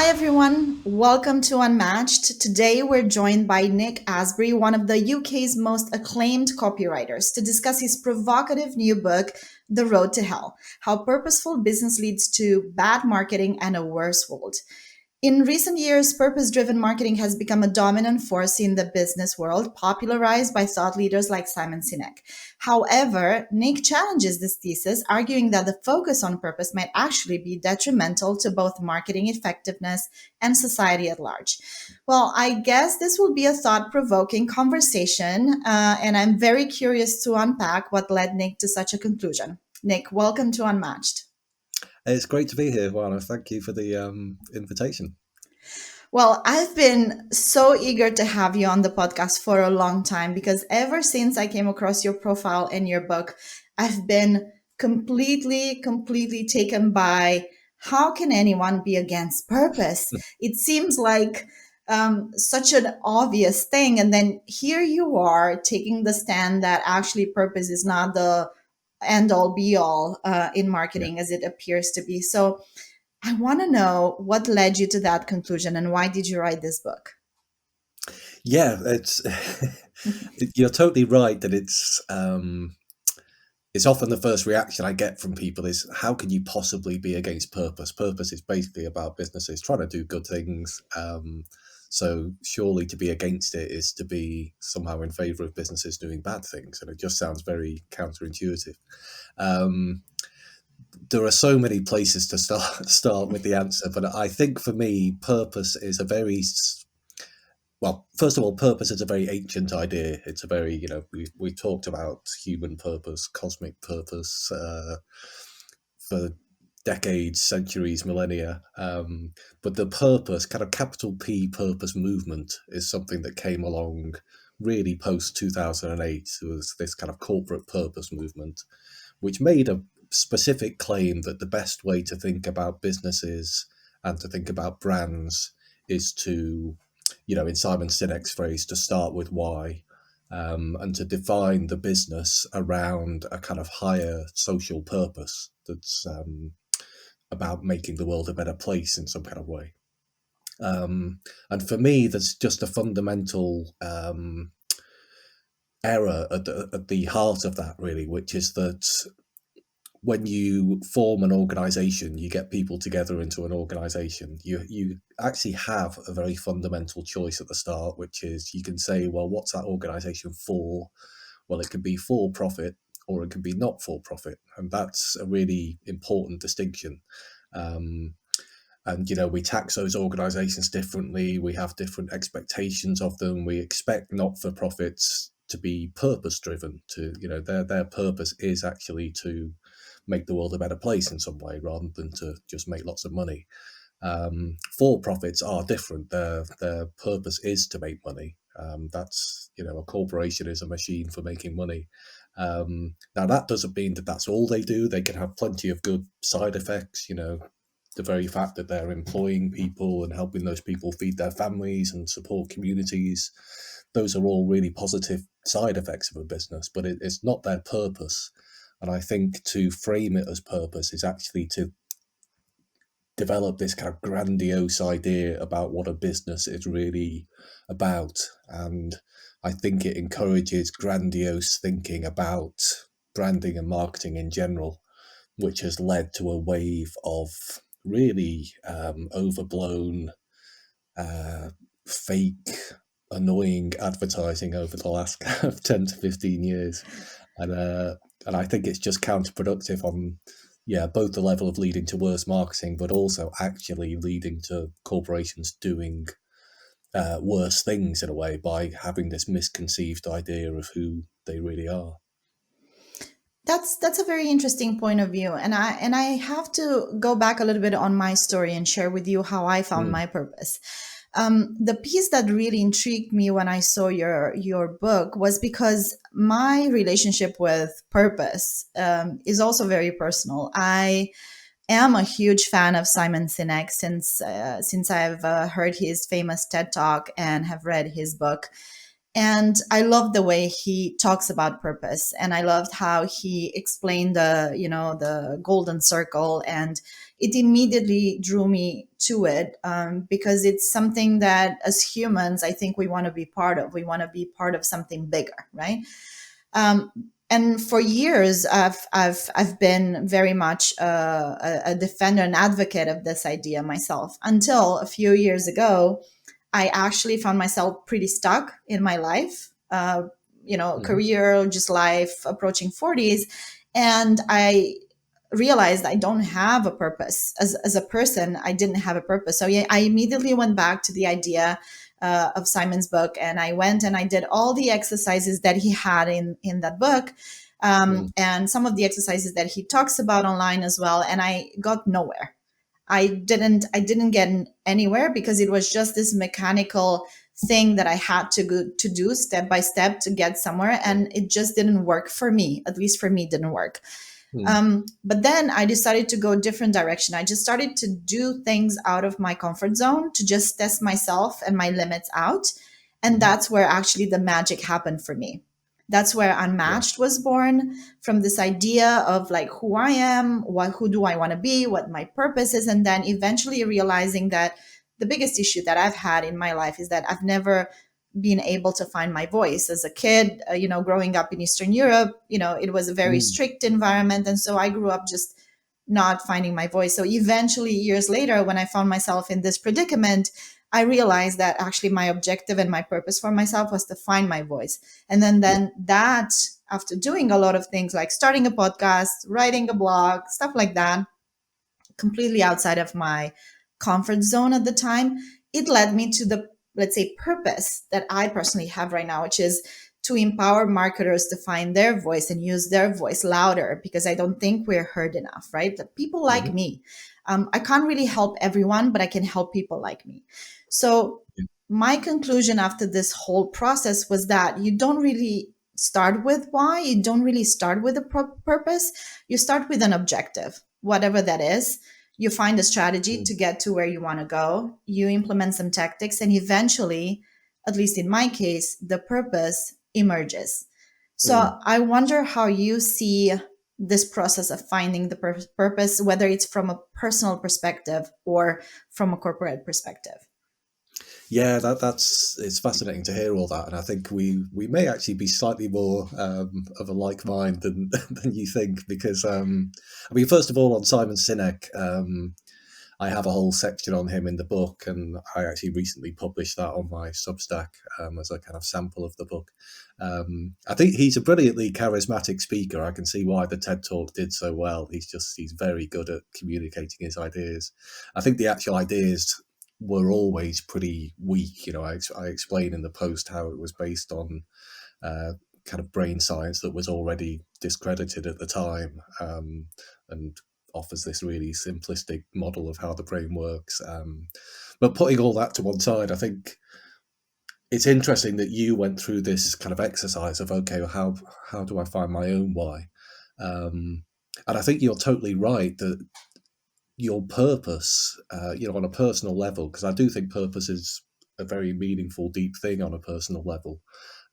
Hi, everyone. Welcome to Unmatched. Today, we're joined by Nick Asbury, one of the UK's most acclaimed copywriters, to discuss his provocative new book, The Road to Hell: How Purposeful Business Leads to Bad Marketing and a Worse World. In recent years, purpose driven marketing has become a dominant force in the business world, popularized by thought leaders like Simon Sinek. However, Nick challenges this thesis, arguing that the focus on purpose might actually be detrimental to both marketing effectiveness and society at large. Well, I guess this will be a thought provoking conversation, and I'm very curious to unpack what led Nick to such a conclusion. Nick, welcome to Unmatched. It's great to be here, Juana. Thank you for the invitation. Well, I've been so eager to have you on the podcast for a long time because ever since I came across your profile and your book, I've been completely taken by how can anyone be against purpose? It seems like such an obvious thing. And then here you are taking the stand that actually purpose is not the end all be all in Yeah, marketing as it appears to be. So, I want to know what led you to that conclusion and why did you write this book? yeah. It's you're totally right that it's often the first reaction I get from people is how can you possibly be against purpose? Purpose is basically about businesses trying to do good things. So surely to be against it is to be somehow in favor of businesses doing bad things, and it just sounds very counterintuitive. Um, there are so many places to start with the answer, but I think for me, purpose is a very well. First of all, purpose is a very ancient idea. It's a very we talked about human purpose, cosmic purpose for decades, centuries, millennia. But the purpose, kind of capital P purpose movement, is something that came along really post 2008. It was this kind of corporate purpose movement which made a specific claim that the best way to think about businesses and to think about brands is to, in Simon Sinek's phrase, to start with why, and to define the business around a kind of higher social purpose that's about making the world a better place in some kind of way. And for me, there's just a fundamental error at the heart of that, really, which is that when you form an organization, you get people together into an organization, you actually have a very fundamental choice at the start, which is you can say, well, what's that organization for? Well, it can be for profit or it can be not for profit. And that's a really important distinction. Um, and, we tax those organizations differently. We have different expectations of them. We expect not for profits to be purpose driven, to, their purpose is actually to make the world a better place in some way rather than to just make lots of money. For profits are different. Their purpose is to make money. That's, a corporation is a machine for making money. Now, that doesn't mean that that's all they do. They can have plenty of good side effects, the very fact that they're employing people and helping those people feed their families and support communities. Those are all really positive side effects of a business, but it's not their purpose. And I think to frame it as purpose is actually to develop this kind of grandiose idea about what a business is really about. And I think it encourages grandiose thinking about branding and marketing in general, which has led to a wave of really overblown, fake, annoying advertising over the last 10 to 15 years. And I think it's just counterproductive on, both the level of leading to worse marketing, but also actually leading to corporations doing worse things in a way by having this misconceived idea of who they really are. That's a very interesting point of view, and I have to go back a little bit on my story and share with you how I found Mm, my purpose. The piece that really intrigued me when I saw your book was because my relationship with purpose is also very personal. I am a huge fan of Simon Sinek since I've heard his famous TED talk and have read his book. And I love the way he talks about purpose, and I loved how he explained the golden circle, and it immediately drew me to it, because it's something that as humans I think we want to be part of. We want to be part of something bigger, right? Um, and for years, I've been very much a defender and advocate of this idea myself, until a few years ago, I actually found myself pretty stuck in my life, Hmm. career, just life, approaching 40s. And I realized I don't have a purpose as a person. I didn't have a purpose. So yeah, I immediately went back to the idea of Simon's book, and I went and I did all the exercises that he had in that book, Mm. and some of the exercises that he talks about online as well. And I got nowhere. I didn't get anywhere, because it was just this mechanical thing that I had to do step by step to get somewhere, and it just didn't work for me. At least for me, it didn't work. Mm. But then I decided to go a different direction. I just started to do things out of my comfort zone to just test myself and my limits out. And Hmm. that's where actually the magic happened for me. That's where Yeah. Unmatched was born, from this idea of like who I am, who do I want to be, what my purpose is. And then eventually realizing that the biggest issue that I've had in my life is that I've never been able to find my voice as a kid. Growing up in Eastern Europe, it was a very Mm. strict environment, and so I grew up just not finding my voice. So eventually, years later, when I found myself in this predicament, I realized that actually my objective and my purpose for myself was to find my voice. And then Yeah. then that, after doing a lot of things like starting a podcast, writing a blog, stuff like that, completely outside of my comfort zone at the time, it led me to the, let's say, purpose that I personally have right now, which is to empower marketers to find their voice and use their voice louder, because I don't think we're heard enough, right? That people like Hmm. me. I can't really help everyone, but I can help people like me. So, Yeah. my conclusion after this whole process was that you don't really start with why, you don't really start with a purpose, you start with an objective, whatever that is. You find a strategy Mm. to get to where you want to go, you implement some tactics, and eventually, at least in my case, the purpose emerges. Mm. So I wonder how you see this process of finding the purpose, whether it's from a personal perspective or from a corporate perspective. Yeah, that's it's fascinating to hear all that, and I think we may actually be slightly more of a like mind than than you think, because I mean, first of all, on Simon Sinek, I have a whole section on him in the book, and I actually recently published that on my Substack as a kind of sample of the book. I think he's a brilliantly charismatic speaker. I can see why the TED Talk did so well. He's very good at communicating his ideas. I think the actual ideas were always pretty weak. I explain in the post how it was based on uh, kind of brain science that was already discredited at the time, and offers this really simplistic model of how the brain works. But putting all that to one side, I think it's interesting that you went through this kind of exercise of, okay, well, how do I find my own why? And I think you're totally right that your purpose, on a personal level, because I do think purpose is a very meaningful, deep thing on a personal level.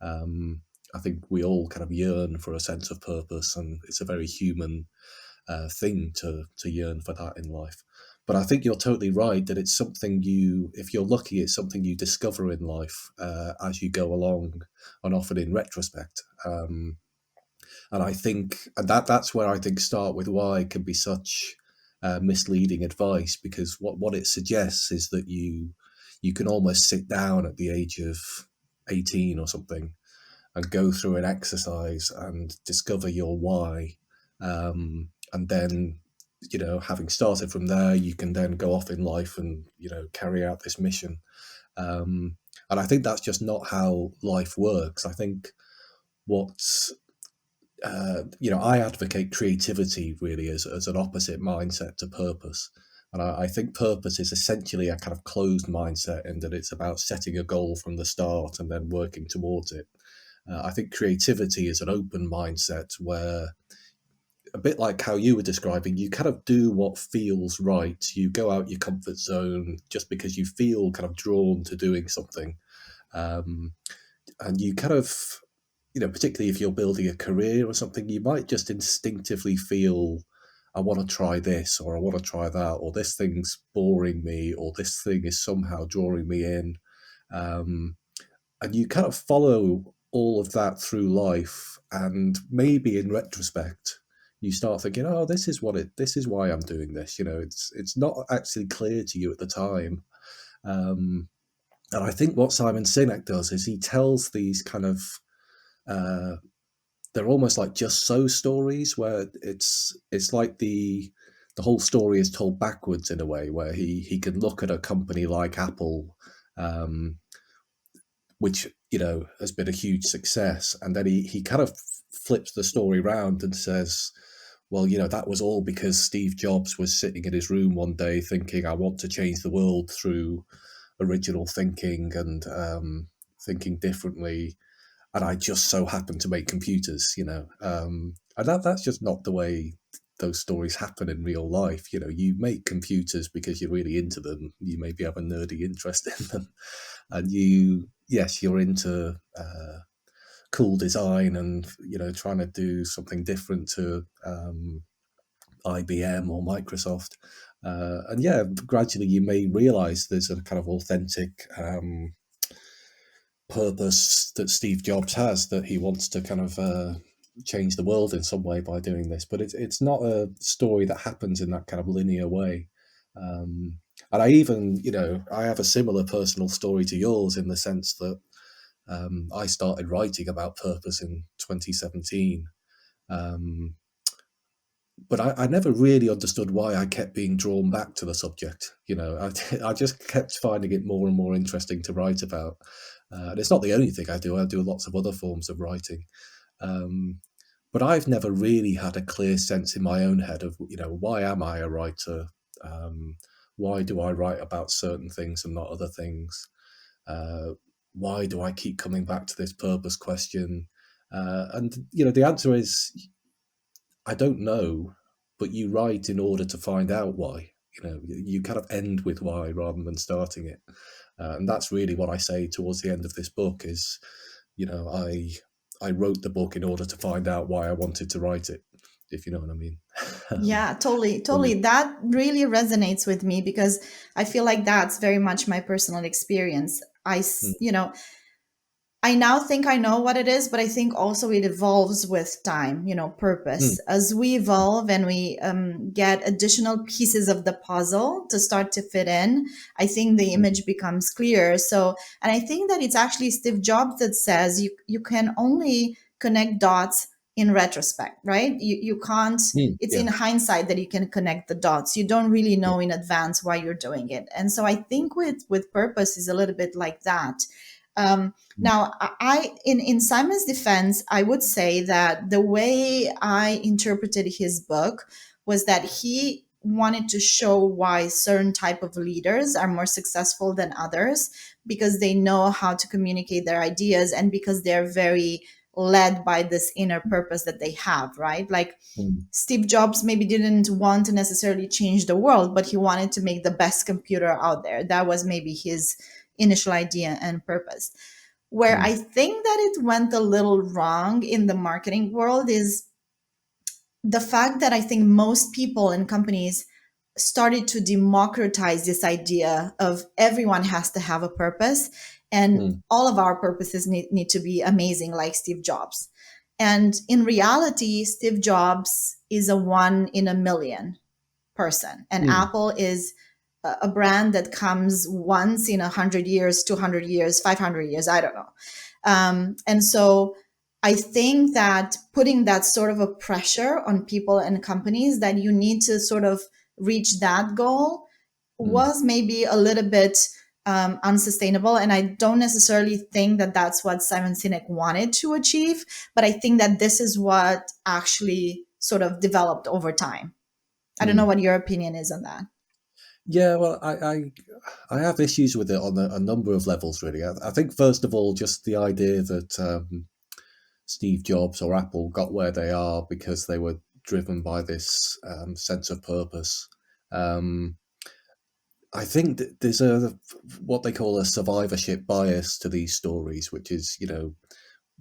Um, I think we all kind of yearn for a sense of purpose, and it's a very human thing to yearn for that in life. But I think you're totally right that it's something if you're lucky, it's something you discover in life as you go along, and often in retrospect. And I think, and that's where I think start with why can be such misleading advice, because what it suggests is that you can almost sit down at the age of 18 or something and go through an exercise and discover your why, and then having started from there, you can then go off in life and carry out this mission. um, and I think that's just not how life works. I think what I advocate creativity really as an opposite mindset to purpose. And I think purpose is essentially a kind of closed mindset, in that it's about setting a goal from the start and then working towards it. I think creativity is an open mindset where, a bit like how you were describing, you kind of do what feels right. You go out your comfort zone just because you feel kind of drawn to doing something. Um, and you kind of, particularly if you're building a career or something, you might just instinctively feel, I want to try this, or I want to try that, or this thing's boring me, or this thing is somehow drawing me in. Um, and you kind of follow all of that through life, and maybe in retrospect, you start thinking, oh, this is why I'm doing this. It's not actually clear to you at the time. Um, and I think what Simon Sinek does is he tells these kind of, uh, they're almost like just so stories, where it's like the whole story is told backwards in a way, where he can look at a company like Apple, um, which has been a huge success, and then he kind of flips the story around and says, well, that was all because Steve Jobs was sitting in his room one day thinking, I want to change the world through original thinking and thinking differently, and I just so happen to make computers, and that's just not the way those stories happen in real life. You make computers because you're really into them. You maybe have a nerdy interest in them, and you're into cool design and trying to do something different to IBM or Microsoft. And yeah, gradually you may realize there's a kind of authentic purpose that Steve Jobs has, that he wants to kind of change the world in some way by doing this. But it's not a story that happens in that kind of linear way. And I even, I have a similar personal story to yours, in the sense that I started writing about purpose in 2017. Um, but I never really understood why I kept being drawn back to the subject. I just kept finding it more and more interesting to write about. And it's not the only thing I do. I do lots of other forms of writing. Um, but I've never really had a clear sense in my own head of, why am I a writer? Why do I write about certain things and not other things? Uh, why do I keep coming back to this purpose question? And the answer is, I don't know, but you write in order to find out why. You kind of end with why rather than starting it. And that's really what I say towards the end of this book is, I wrote the book in order to find out why I wanted to write it, if you know what I mean. Yeah, totally, So, totally. That really resonates with me because I feel like that's very much my personal experience. mm, I now think I know what it is, but I think also it evolves with time, mm, purpose. As we evolve and we get additional pieces of the puzzle to start to fit in, I think the mm, image becomes clear. So, and I think that it's actually Steve Jobs that says you can only connect dots in retrospect, right? You can't, it's yeah, in hindsight that you can connect the dots. You don't really yeah, know in advance why you're doing it. And so I think with purpose is a little bit like that. mm, Now, in Simon's defense, I would say that the way I interpreted his book was that he wanted to show why certain type of leaders are more successful than others because they know how to communicate their ideas and because they're very led by this inner purpose that they have, right? Like mm, Steve Jobs maybe didn't want to necessarily change the world, but he wanted to make the best computer out there. That was maybe his initial idea and purpose. Where mm, I think that it went a little wrong in the marketing world is the fact that I think most people and companies started to democratize this idea of everyone has to have a purpose and mm, all of our purposes need to be amazing, like Steve Jobs. And in reality, Steve Jobs is a one in a million person, and mm, Apple is a brand that comes once in 100 years, 200 years, 500 years, I don't know. And so I think that putting that sort of a pressure on people and companies that you need to sort of reach that goal mm, was maybe a little bit unsustainable. And I don't necessarily think that that's what Simon Sinek wanted to achieve, but I think that this is what actually sort of developed over time. I don't know mm. what your opinion is on that. Yeah, well, I have issues with it on a number of levels, really. I think, first of all, just the idea that Steve Jobs or Apple got where they are because they were driven by this sense of purpose. Um, I think that there's a what they call a survivorship bias to these stories, which is,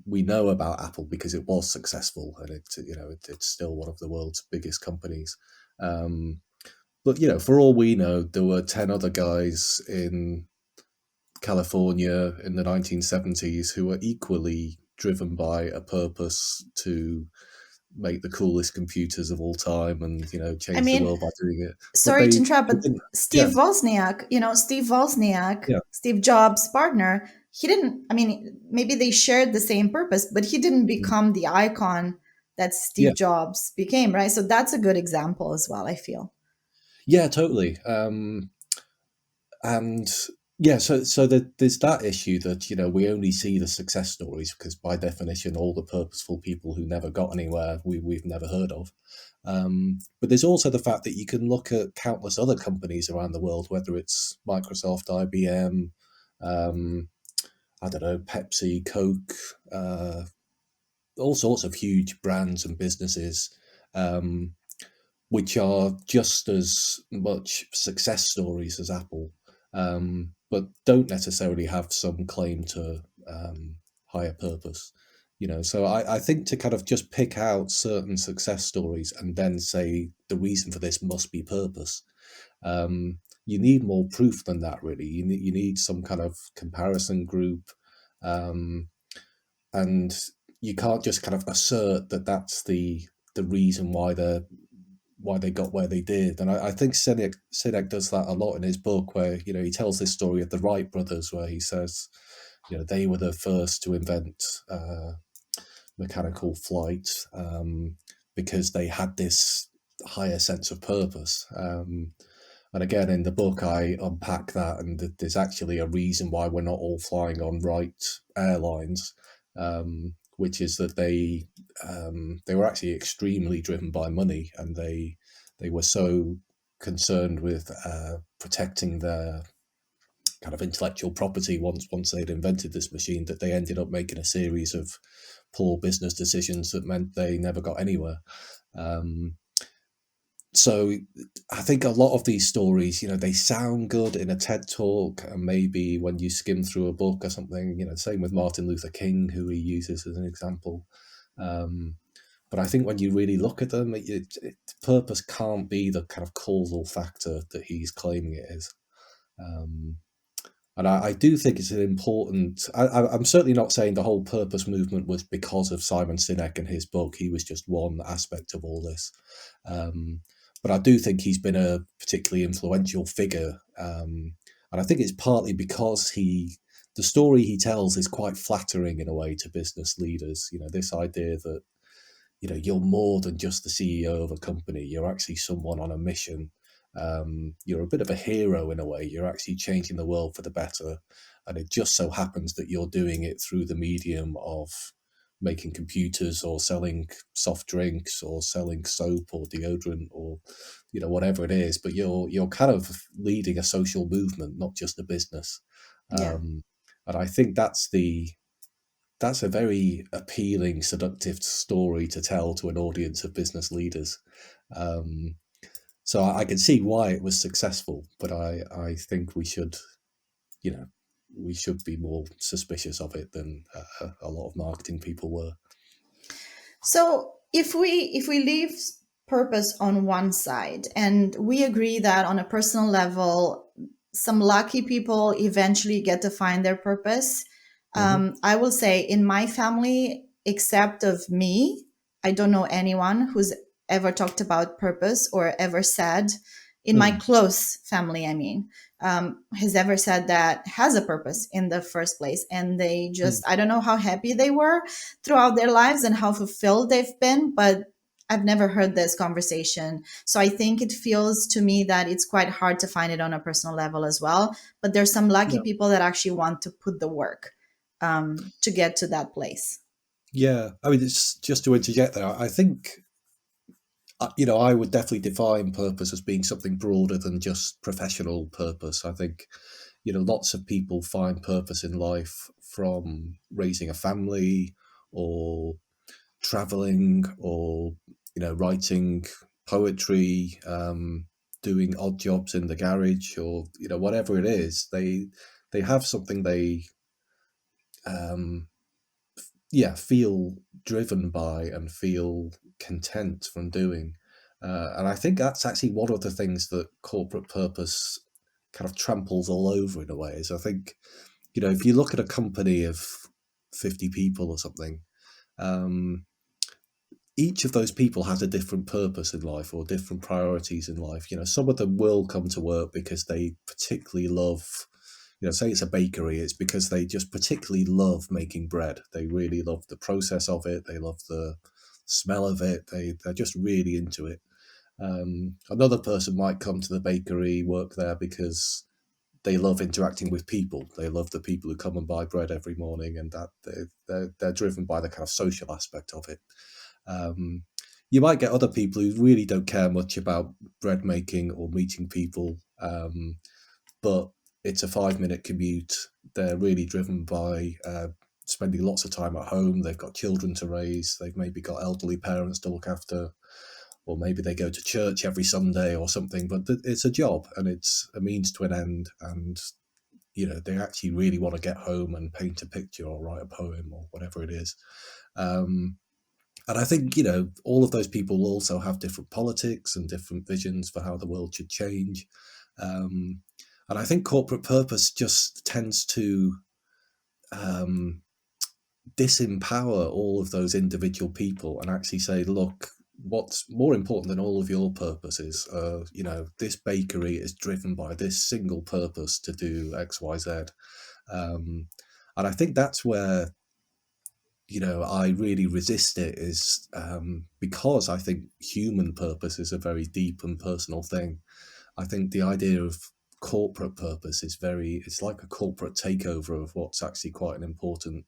we know about Apple because it was successful, and it's still one of the world's biggest companies. Um, but for all we know, there were 10 other guys in California in the 1970s who were equally driven by a purpose to make the coolest computers of all time and I change the mean, world by doing it. But sorry to interrupt, they but didn't. Yeah, Steve Wozniak, yeah, Steve Jobs' partner, he didn't, I mean, maybe they shared the same purpose, but he didn't mm, become the icon that yeah, Steve Jobs became, right? So that's a good example as well, I feel. yeah, totally. And yeah, so there's that issue that we only see the success stories because by definition, all the purposeful people who never got anywhere we've never heard of. But there's also the fact that you can look at countless other companies around the world, whether it's Microsoft, IBM, um, I don't know, Pepsi, Coke, uh, all sorts of huge brands and businesses, um, which are just as much success stories as Apple, but don't necessarily have some claim to higher purpose. So I think to kind of just pick out certain success stories and then say the reason for this must be purpose. You need more proof than that, really. You need some kind of comparison group, um, and you can't just kind of assert that that's the reason why they got where they did. And I think Sinek does that a lot in his book, where he tells this story of the Wright brothers, where he says they were the first to invent mechanical flight, because they had this higher sense of purpose. And again, in the book, I unpack that, and there's actually a reason why we're not all flying on Wright Airlines, which is that they were actually extremely driven by money, and they were so concerned with protecting their kind of intellectual property once they'd invented this machine, that they ended up making a series of poor business decisions that meant they never got anywhere. Um, so I think a lot of these stories, they sound good in a TED talk, and maybe when you skim through a book or something, same with Martin Luther King, who he uses as an example. Um, but I think when you really look at them, purpose can't be the kind of causal factor that he's claiming it is. Um, and I do think it's an important. I'm certainly not saying the whole purpose movement was because of Simon Sinek and his book. He was just one aspect of all this. But I do think he's been a particularly influential figure. And I think it's partly because the story he tells is quite flattering in a way to business leaders. This idea that you're more than just the CEO of a company. You're actually someone on a mission. You're a bit of a hero in a way. You're actually changing the world for the better, and it just so happens that you're doing it through the medium of making computers or selling soft drinks or selling soap or deodorant or whatever it is. But you're kind of leading a social movement, not just a business. Yeah. And I think that's a very appealing, seductive story to tell to an audience of business leaders. Um, so I can see why it was successful, but I think you know, we should be more suspicious of it than a lot of marketing people were. So if we leave purpose on one side and we agree that on a personal level, some lucky people eventually get to find their purpose. Hmm. I will say in my family, except of me, I don't know anyone who's ever talked about purpose or ever said, in my Mm, close family, I mean, has ever said that has a purpose in the first place. And they mm, just, I don't know how happy they were throughout their lives and how fulfilled they've been, but I've never heard this conversation. So I think it feels to me that it's quite hard to find it on a personal level as well. But there's some lucky yeah, people that actually want to put the work to get to that place. yeah. I mean, it's just to interject there. I think I would definitely define purpose as being something broader than just professional purpose. I think lots of people find purpose in life from raising a family or traveling or writing poetry, doing odd jobs in the garage, or whatever it is, they have something they um, feel driven by and feel content from doing. And I think that's actually one of the things that corporate purpose kind of tramples all over in a way. Is I think, if you look at a company of 50 people or something, um, each of those people has a different purpose in life or different priorities in life. Some of them will come to work because they particularly love, say it's a bakery, it's because they just particularly love making bread. They really love the process of it. They love the smell of it. They're just really into it. Another person might come to the bakery, work there because they love interacting with people. They love the people who come and buy bread every morning, and that they're driven by the kind of social aspect of it. Um, you might get other people who really don't care much about bread making or meeting people, but it's a 5-minute commute. They're really driven by spending lots of time at home. They've got children to raise. They've maybe got elderly parents to look after, or maybe they go to church every Sunday or something. But it's a job and it's a means to an end. And they actually really want to get home and paint a picture or write a poem or whatever it is. And I think, all of those people will also have different politics and different visions for how the world should change. And I think corporate purpose just tends to disempower all of those individual people and actually say, look, what's more important than all of your purposes? This bakery is driven by this single purpose to do X, Y, Z. And I think that's where I really resist it, is because I think human purpose is a very deep and personal thing. I think the idea of corporate purpose is it's like a corporate takeover of what's actually quite an important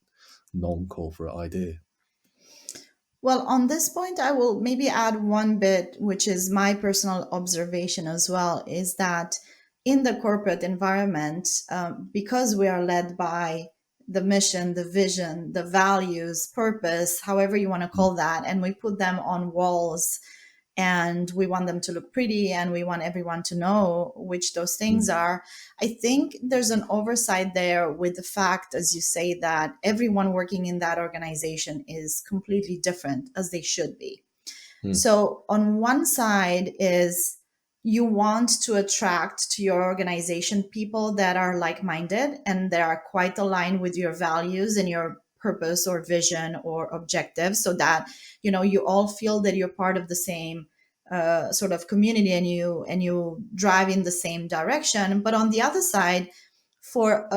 non-corporate idea. Well, on this point, I will maybe add one bit, which is my personal observation as well, is that in the corporate environment, because we are led by the mission, the vision, the values, purpose, however you want to Mm, call that, and we put them on walls and we want them to look pretty and we want everyone to know which those things mm, are. I think there's an oversight there with the fact, as you say, that everyone working in that organization is completely different, as they should be. mm, So on one side is you want to attract to your organization people that are like-minded and that are quite aligned with your values and your purpose or vision or objective, so that you all feel that you're part of the same sort of community, and you drive in the same direction. But on the other side, for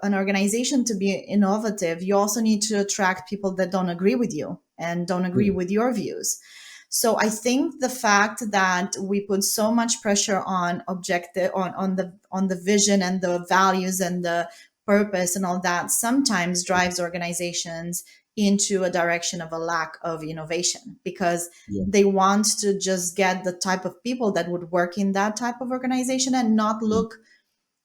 an organization to be innovative, you also need to attract people that don't agree with you and don't agree mm, with your views. So I think the fact that we put so much pressure on objective on the vision and the values and the purpose and all that sometimes drives organizations into a direction of a lack of innovation, because yeah. they want to just get the type of people that would work in that type of organization and not Mm, look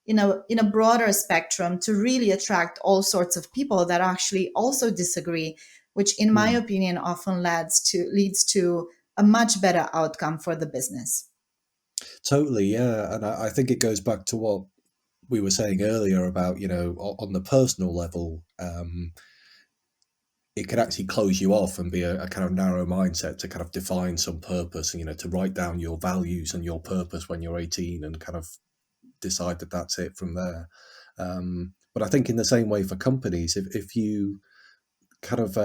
in a broader spectrum to really attract all sorts of people that actually also disagree, which in my mm. opinion often leads to a much better outcome for the business. Totally, yeah. And I think it goes back to what we were saying earlier about, on the personal level, it could actually close you off and be a kind of narrow mindset to kind of define some purpose, and to write down your values and your purpose when you're 18 and kind of decide that that's it from there. But I think in the same way for companies, if you kind of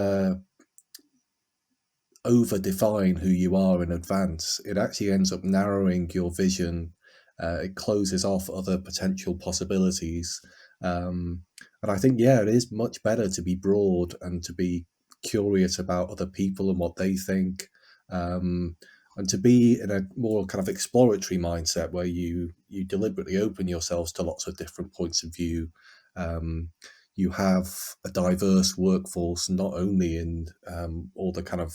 over define who you are in advance, it actually ends up narrowing your vision. It closes off other potential possibilities. Um, and I think, yeah, it is much better to be broad and to be curious about other people and what they think. Um, and to be in a more kind of exploratory mindset where you deliberately open yourselves to lots of different points of view. Um, you have a diverse workforce, not only in all the kind of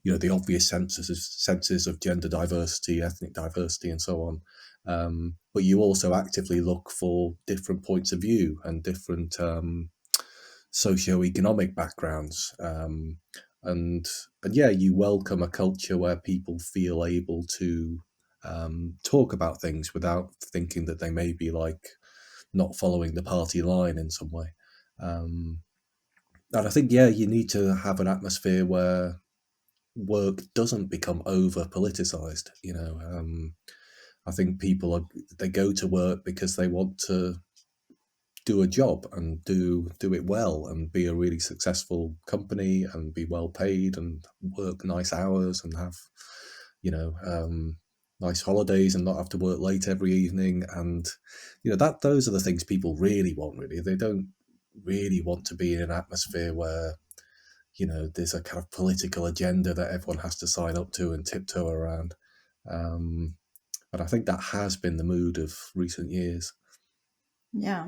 the obvious senses of gender diversity, ethnic diversity, and so on, but you also actively look for different points of view and different socioeconomic backgrounds, and and yeah, you welcome a culture where people feel able to talk about things without thinking that they may be like not following the party line in some way. And I think, yeah, you need to have an atmosphere where work doesn't become over politicized. I think they go to work because they want to do a job and do it well and be a really successful company and be well paid and work nice hours and have nice holidays and not have to work late every evening. And that those are the things people really want. Really, they don't really want to be in an atmosphere where there's a kind of political agenda that everyone has to sign up to and tiptoe around. And I think that has been the mood of recent years. Yeah.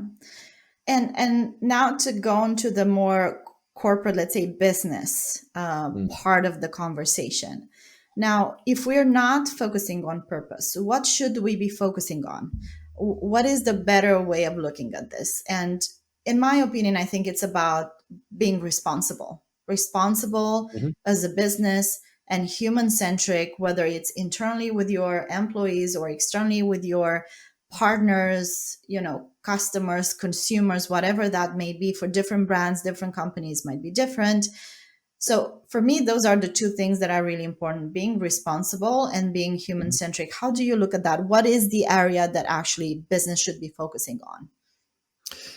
And now to go into the more corporate, let's say business Mm. part of the conversation. Now, if we're not focusing on purpose, what should we be focusing on? What is the better way of looking at this? And in my opinion, I think it's about being responsible Mhm. as a business and human centric, whether it's internally with your employees or externally with your partners, customers, consumers, whatever that may be. For different brands, different companies might be different. So for me, those are the two things that are really important: being responsible and being human Mhm. centric. How do you look at that? What is the area that actually business should be focusing on?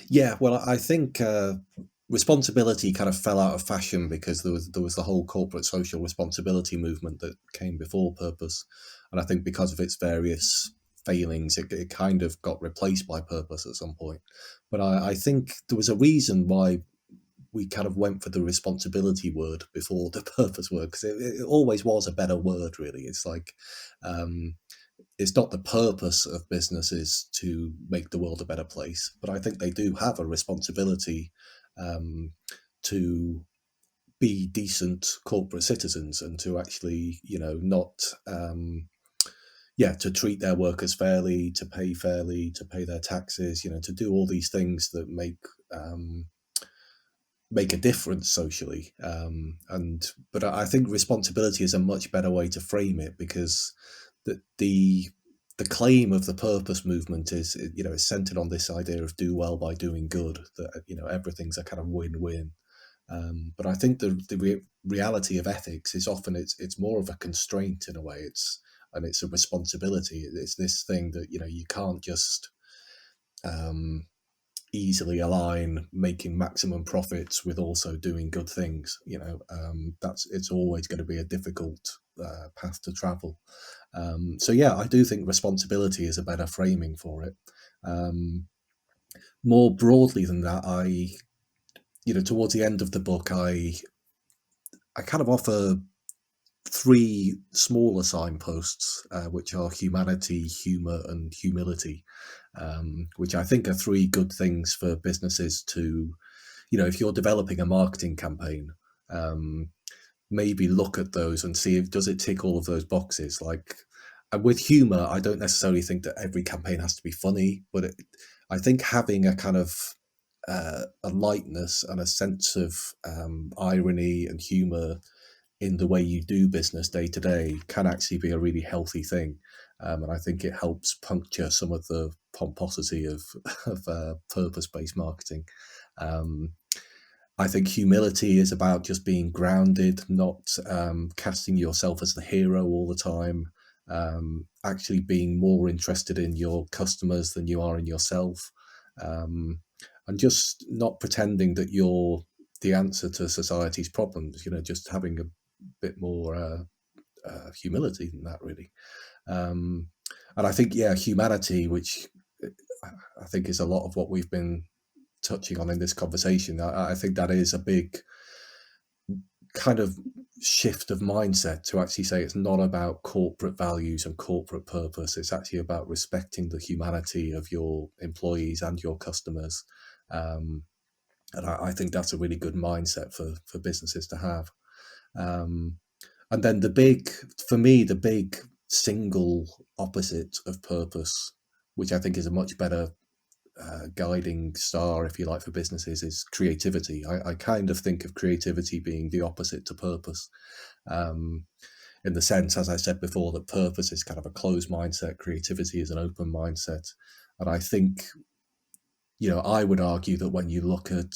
Yeah, well, I think responsibility kind of fell out of fashion because there was the whole corporate social responsibility movement that came before purpose, and I think because of its various failings, it kind of got replaced by purpose at some point. But I think there was a reason why we kind of went for the responsibility word before the purpose word, because it always was a better word. Really, it's like. It's not the purpose of businesses to make the world a better place, but I think they do have a responsibility um, to be decent corporate citizens and to actually, not, to treat their workers fairly, to pay their taxes, to do all these things that make a difference socially. But I think responsibility is a much better way to frame it, because the claim of the purpose movement is centered on this idea of do well by doing good, that everything's a kind of win-win. But I think the reality of ethics is often it's more of a constraint in a way. It's a responsibility. It's this thing that you can't just um, easily align making maximum profits with also doing good things. It's always going to be a difficult path to travel. So yeah, I do think responsibility is a better framing for it. Um, More broadly than that, towards the end of the book, I kind of offer three smaller signposts, which are humanity, humor, and humility, which I think are three good things for businesses to, if you're developing a marketing campaign, um, maybe look at those and see if does it tick all of those boxes. Like, and with humor, I don't necessarily think that every campaign has to be funny, but I think having a kind of a lightness and a sense of irony and humor in the way you do business day to day can actually be a really healthy thing. And I think it helps puncture some of the pomposity of, of purpose based marketing. Um, I think humility is about just being grounded, not casting yourself as the hero all the time, actually being more interested in your customers than you are in yourself, um, and just not pretending that you're the answer to society's problems, just having a bit more humility than that, really. Um, and I think, yeah, humanity, which I think is a lot of what we've been touching on in this conversation. I think that is a big kind of shift of mindset to actually say it's not about corporate values and corporate purpose. It's actually about respecting the humanity of your employees and your customers. Um, and I think that's a really good mindset for businesses to have. Um, and then for me, the big single opposite of purpose, which I think is a much better guiding star, if you like, for businesses, is creativity. I kind of think of creativity being the opposite to purpose. Um, in the sense, as I said before, that purpose is kind of a closed mindset, creativity is an open mindset. And I think, I would argue that when you look at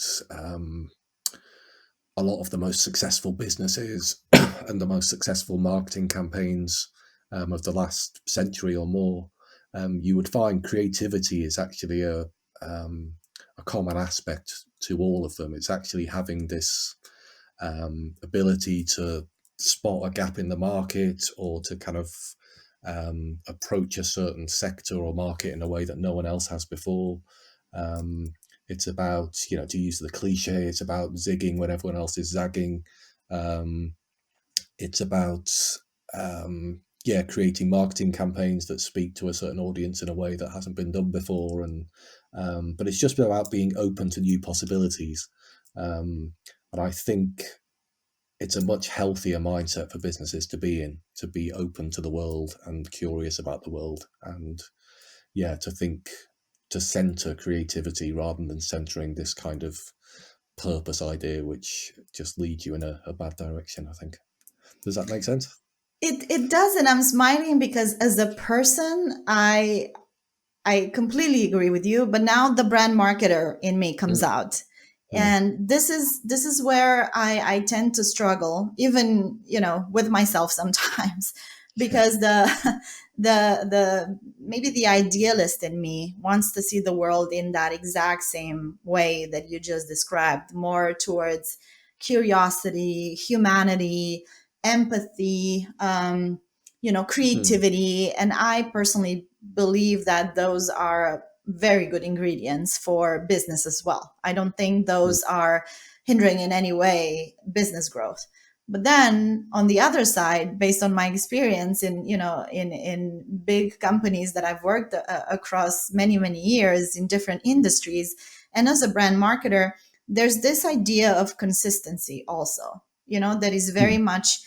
a lot of the most successful businesses and the most successful marketing campaigns of the last century or more, you would find creativity is actually a common aspect to all of them. It's actually having this ability to spot a gap in the market, or to kind of approach a certain sector or market in a way that no one else has before. It's about, to use the cliche, it's about zigging when everyone else is zagging. It's about, creating marketing campaigns that speak to a certain audience in a way that hasn't been done before. And but it's just about being open to new possibilities. And I think it's a much healthier mindset for businesses to be in, to be open to the world and curious about the world. And to center creativity rather than centering this kind of purpose idea, which just leads you in a bad direction, I think. Does that make sense? It does, and I'm smiling because as a person, I completely agree with you, but now the brand marketer in me comes Mm, out. mm, And this is where I tend to struggle, even, with myself sometimes, yeah. because the maybe the idealist in me wants to see the world in that exact same way that you just described, more towards curiosity, humanity, empathy, Mm, creativity. And I personally believe that those are very good ingredients for business as well. I don't think mm, those are hindering in any way business growth. But then on the other side, based on my experience in big companies that I've worked across many years in different industries, and as a brand marketer, there's this idea of consistency also, that is very mm, much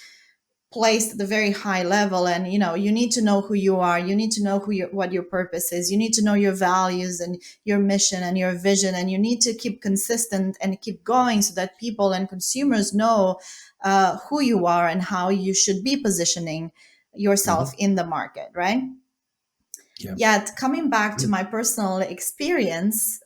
placed at a very high level. And you need to know who you are, you need to know what your purpose is, you need to know your values and your mission and your vision, and you need to keep consistent and keep going so that people and consumers know who you are and how you should be positioning yourself mhm, in the market, right? yeah. Yet coming back to Mm, my personal experience,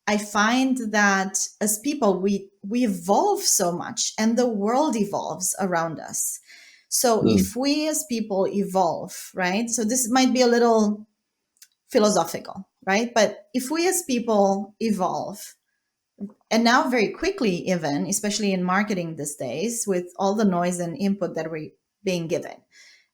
I find that as people, we evolve so much, and the world evolves around us. So mm, if we as people evolve, right? So this might be a little philosophical, right? But if we as people evolve, and now very quickly, even especially in marketing these days, with all the noise and input that we're being given,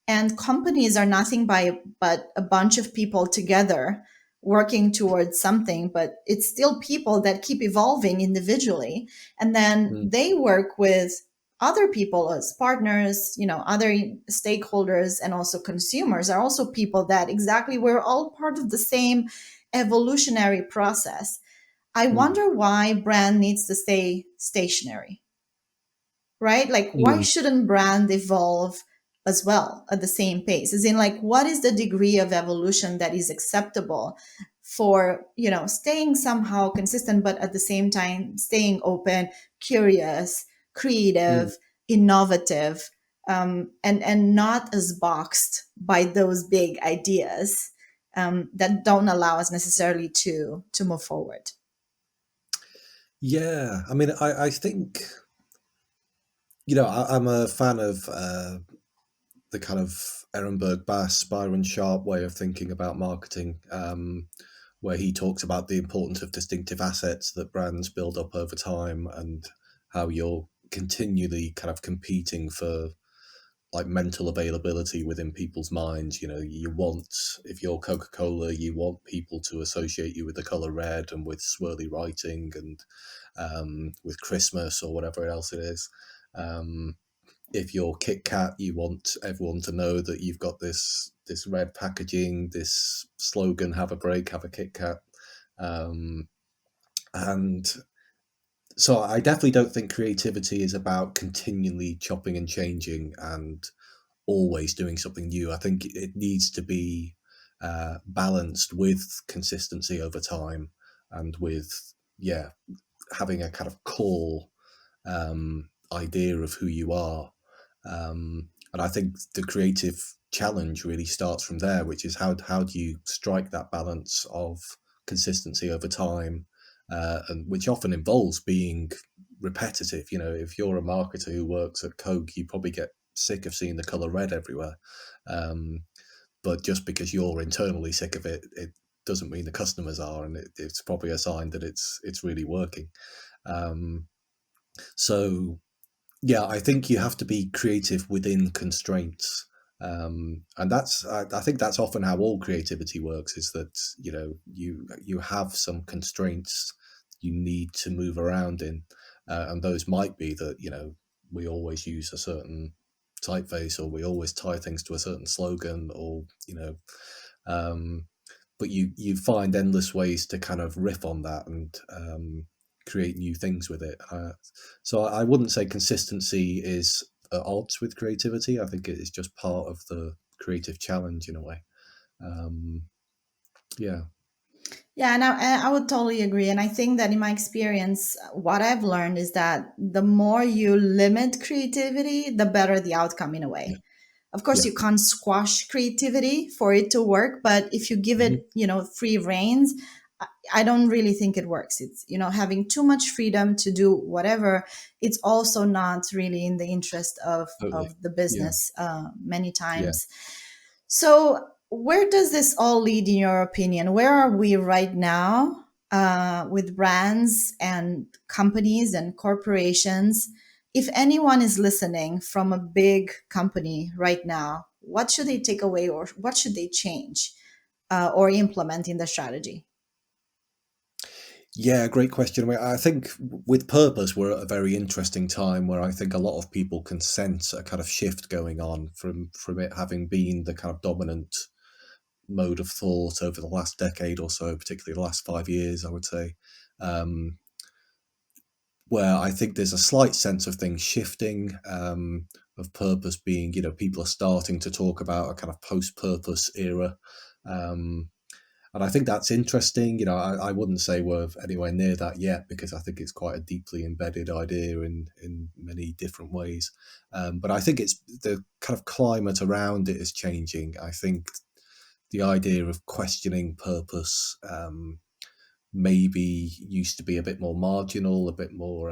and companies are nothing but a bunch of people together working towards something, but it's still people that keep evolving individually. And then mm, they work with other people as partners, other stakeholders, and also consumers are also people that exactly we're all part of the same evolutionary process. I mm, wonder why brand needs to stay stationary, right? Like, why mm, shouldn't brand evolve as well at the same pace? As in, like, what is the degree of evolution that is acceptable for, staying somehow consistent, but at the same time staying open, curious, mm. creative, innovative, and not as boxed by those big ideas that don't allow us necessarily to move forward. Yeah, I mean, I think, I'm a fan of the kind of Ehrenberg Bass, Byron Sharp way of thinking about marketing, where he talks about the importance of distinctive assets that brands build up over time, and how you're continually kind of competing for like mental availability within people's minds. You want, if you're Coca-Cola, you want people to associate you with the color red and with swirly writing and with Christmas or whatever else it is. Um, if you're Kit Kat, you want everyone to know that you've got this red packaging, this slogan: "Have a break, have a Kit Kat." Um, and so, I definitely don't think creativity is about continually chopping and changing and always doing something new. I think it needs to be balanced with consistency over time, and with, yeah, having a kind of core idea of who you are. And I think the creative challenge really starts from there, which is how do you strike that balance of consistency over time, and which often involves being repetitive. You know, if you're a marketer who works at Coke, you probably get sick of seeing the color red everywhere. Um, but just because you're internally sick of it, it doesn't mean the customers are, and it's probably a sign that it's really working. Um, so yeah, I think you have to be creative within constraints. And I think that's often how all creativity works, is that, you know, you have some constraints you need to move around in. And those might be that, you know, we always use a certain typeface, or we always tie things to a certain slogan, or, you know, um, but you find endless ways to kind of riff on that and create new things with it. So I wouldn't say consistency is at odds with creativity. I think it is just part of the creative challenge in a way. Um, yeah. Yeah, and I would totally agree. And I think that in my experience, what I've learned is that the more you limit creativity, the better the outcome in a Yeah. way. Of course, Yeah. you can't squash creativity for it to work, but if you give Hmm. it, free reins, I don't really think it works. It's, having too much freedom to do whatever. It's also not really in the interest Totally. of the Yeah. business many Yeah. times. So, where does this all lead, in your opinion? Where are we right now with brands and companies and corporations? If anyone is listening from a big company right now, what should they take away, or what should they change or implement in the strategy? Yeah, great question. I mean, I think with purpose, we're at a very interesting time where I think a lot of people can sense a kind of shift going on from it having been the kind of dominant mode of thought over the last decade or so, particularly the last 5 years, I would say, um, where I think there's a slight sense of things shifting, of purpose being, you know, people are starting to talk about a kind of post-purpose era. Um, and I think that's interesting. You know, I wouldn't say we're anywhere near that yet, because I think it's quite a deeply embedded idea in many different ways. But I think it's the kind of climate around it is changing. I think the idea of questioning purpose maybe used to be a bit more marginal, a bit more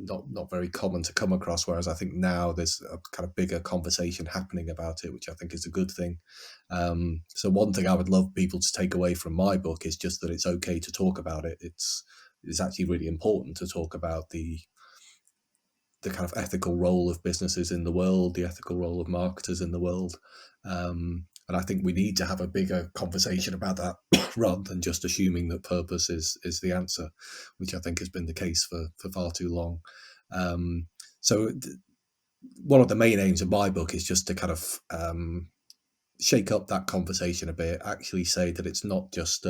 not very common to come across. Whereas I think now there's a kind of bigger conversation happening about it, which I think is a good thing. So one thing I would love people to take away from my book is just that it's okay to talk about it. It's actually really important to talk about the kind of ethical role of businesses in the world, the ethical role of marketers in the world. And I think we need to have a bigger conversation about that rather than just assuming that purpose is the answer, which I think has been the case for far too long. Um, so one of the main aims of my book is just to kind of shake up that conversation a bit, actually say that it's not just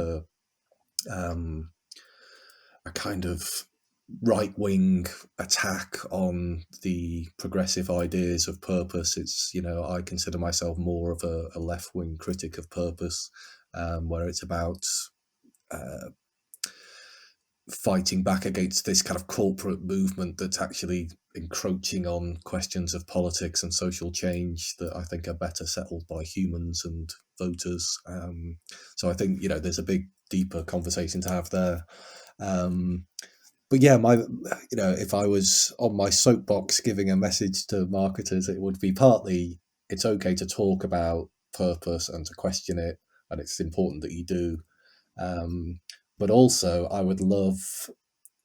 um, a kind of right wing attack on the progressive ideas of purpose. It's, you know, I consider myself more of a left wing critic of purpose, where it's about uh, fighting back against this kind of corporate movement that's actually encroaching on questions of politics and social change that I think are better settled by humans and voters. So I think, you know, there's a big, deeper conversation to have there. Um, but yeah, if I was on my soapbox giving a message to marketers, it would be partly it's okay to talk about purpose and to question it, and it's important that you do. Um, but also, I would love,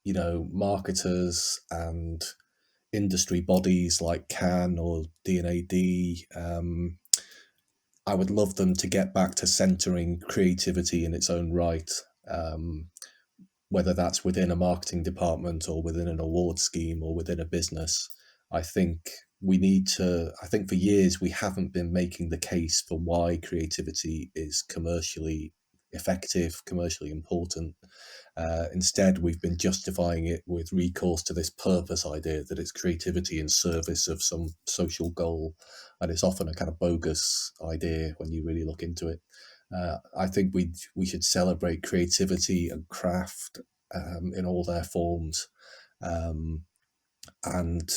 you know, marketers and industry bodies like CAN or D&AD. I would love them to get back to centering creativity in its own right. Um, whether that's within a marketing department or within an award scheme or within a business. I think I think for years we haven't been making the case for why creativity is commercially effective, commercially important. Instead, we've been justifying it with recourse to this purpose idea that it's creativity in service of some social goal. And it's often a kind of bogus idea when you really look into it. I think we should celebrate creativity and craft in all their forms, um, and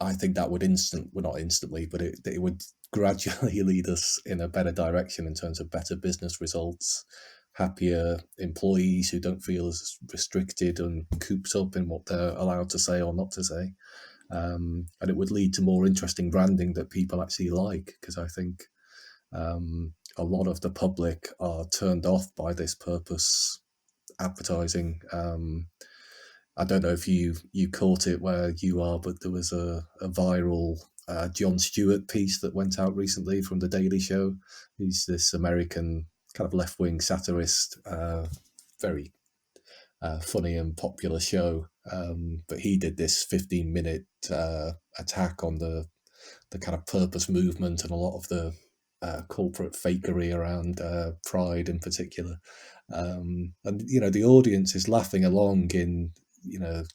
I think that would well, not instantly, but it would gradually lead us in a better direction in terms of better business results, happier employees who don't feel as restricted and cooped up in what they're allowed to say or not to say. And it would lead to more interesting branding that people actually like, because I think a lot of the public are turned off by this purpose advertising. I don't know if you caught it where you are, but there was a viral Jon Stewart piece that went out recently from The Daily Show. He's this American kind of left-wing satirist, very funny and popular show. But he did this 15-minute attack on the kind of purpose movement and a lot of the corporate fakery around pride in particular. And, the audience is laughing along in,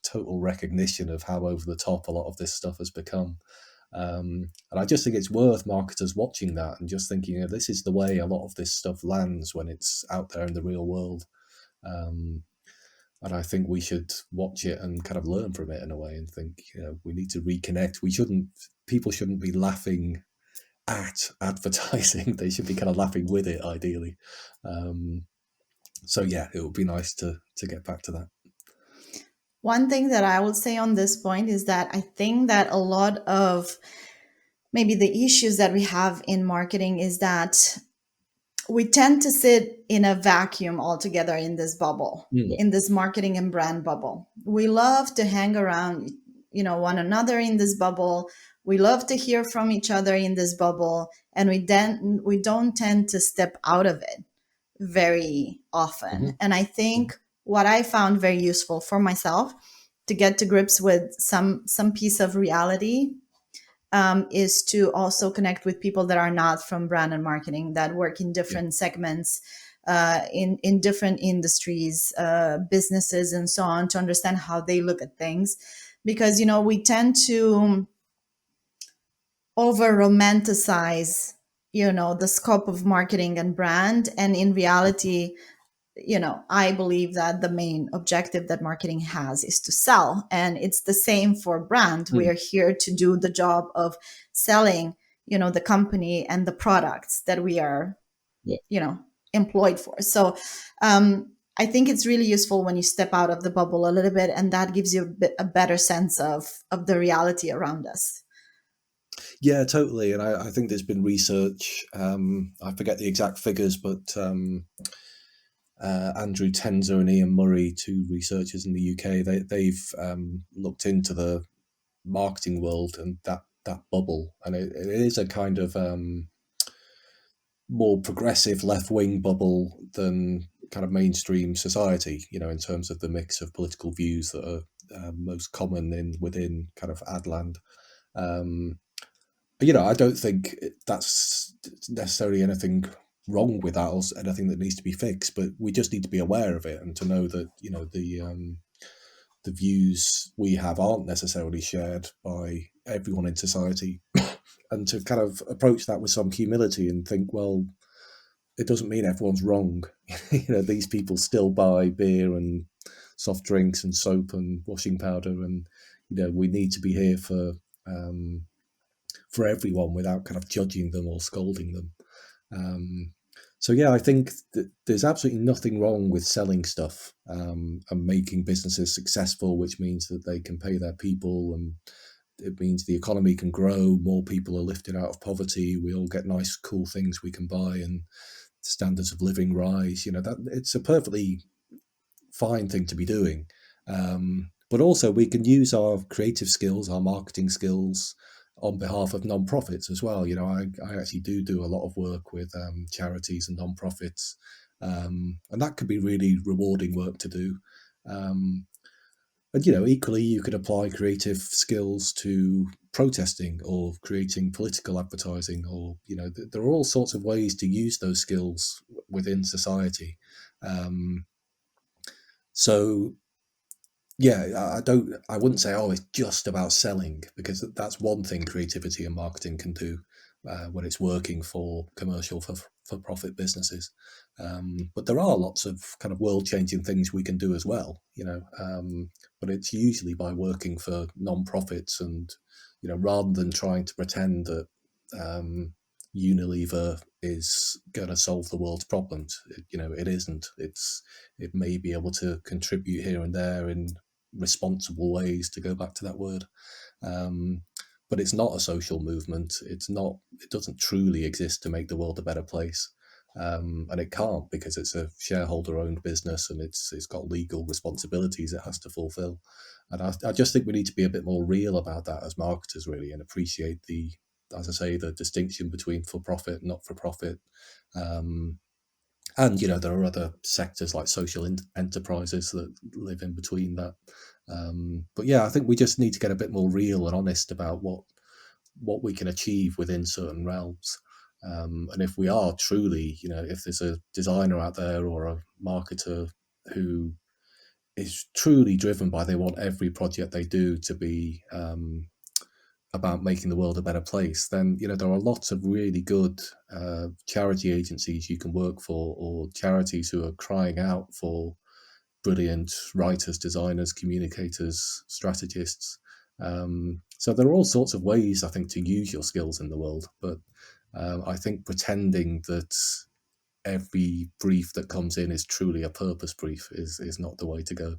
total recognition of how over the top a lot of this stuff has become. And I just think it's worth marketers watching that and just thinking, this is the way a lot of this stuff lands when it's out there in the real world. And I think we should watch it and kind of learn from it in a way and think, we need to reconnect. People shouldn't be laughing at advertising. They should be kind of laughing with it, ideally. So yeah, it would be nice to get back to that. One thing that I would say on this point is that I think that a lot of maybe the issues that we have in marketing is that we tend to sit in a vacuum altogether in this bubble, in this marketing and brand bubble. We love to hang around, one another in this bubble. We love to hear from each other in this bubble, and we don't tend to step out of it very often. And I think what I found very useful for myself to get to grips with some piece of reality is to also connect with people that are not from brand and marketing, that work in different segments, in different industries, businesses, and so on, to understand how they look at things. Because, we tend to over romanticize, the scope of marketing and brand. And in reality, I believe that the main objective that marketing has is to sell. And it's the same for brand. We are here to do the job of selling, the company and the products that we are, employed for. So I think it's really useful when you step out of the bubble a little bit, and that gives you a better sense of the reality around us. Yeah, totally. And I think there's been research, I forget the exact figures, but Andrew Tenzer and Ian Murray, two researchers in the UK, they've looked into the marketing world and that bubble. And it is a kind of more progressive left-wing bubble than kind of mainstream society, in terms of the mix of political views that are most common within kind of ad land. I don't think that's necessarily anything wrong with that or anything that needs to be fixed, but we just need to be aware of it and to know that, the views we have aren't necessarily shared by everyone in society, and to kind of approach that with some humility and think, well, it doesn't mean everyone's wrong. These people still buy beer and soft drinks and soap and washing powder, and we need to be here for everyone without kind of judging them or scolding them. So yeah, I think that there's absolutely nothing wrong with selling stuff and making businesses successful, which means that they can pay their people, and it means the economy can grow, more people are lifted out of poverty, we all get nice, cool things we can buy, and standards of living rise. That it's a perfectly fine thing to be doing. But also we can use our creative skills, our marketing skills, on behalf of non-profits as well. I actually do a lot of work with charities and non-profits, and that could be really rewarding work to do. And equally, you could apply creative skills to protesting or creating political advertising, or there are all sorts of ways to use those skills within society. So yeah, I wouldn't say, it's just about selling, because that's one thing creativity and marketing can do when it's working for commercial for profit businesses. But there are lots of kind of world changing things we can do as well, but it's usually by working for non-profits and rather than trying to pretend that Unilever is going to solve the world's problems. It isn't. It may be able to contribute here and there in responsible ways, to go back to that word. But it's not a social movement. It's not. It doesn't truly exist to make the world a better place, and it can't, because it's a shareholder-owned business and it's got legal responsibilities it has to fulfil. And I just think we need to be a bit more real about that as marketers, really, and appreciate as I say, the distinction between for-profit and not-for-profit. And there are other sectors like social enterprises that live in between that. But yeah, I think we just need to get a bit more real and honest about what we can achieve within certain realms. And if we are truly, if there's a designer out there or a marketer who is truly driven by, they want every project they do to be about making the world a better place, then there are lots of really good charity agencies you can work for, or charities who are crying out for brilliant writers, designers, communicators, strategists. So there are all sorts of ways, I think, to use your skills in the world. But I think pretending that every brief that comes in is truly a purpose brief is not the way to go.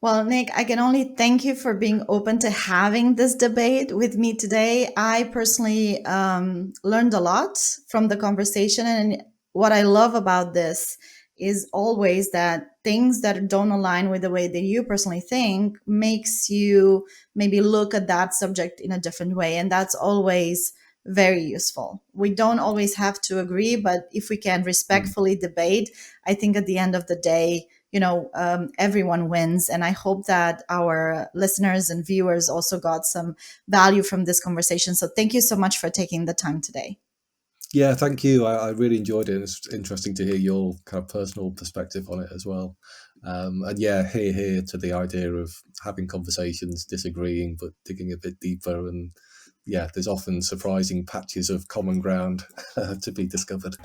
Well, Nick, I can only thank you for being open to having this debate with me today. I personally learned a lot from the conversation. And what I love about this is always that things that don't align with the way that you personally think makes you maybe look at that subject in a different way. And that's always very useful. We don't always have to agree, but if we can respectfully debate, I think at the end of the day, everyone wins. And I hope that our listeners and viewers also got some value from this conversation. So thank you so much for taking the time today. Yeah, thank you. I really enjoyed it. It's interesting to hear your kind of personal perspective on it as well. And yeah, here to the idea of having conversations, disagreeing, but digging a bit deeper. And yeah, there's often surprising patches of common ground to be discovered.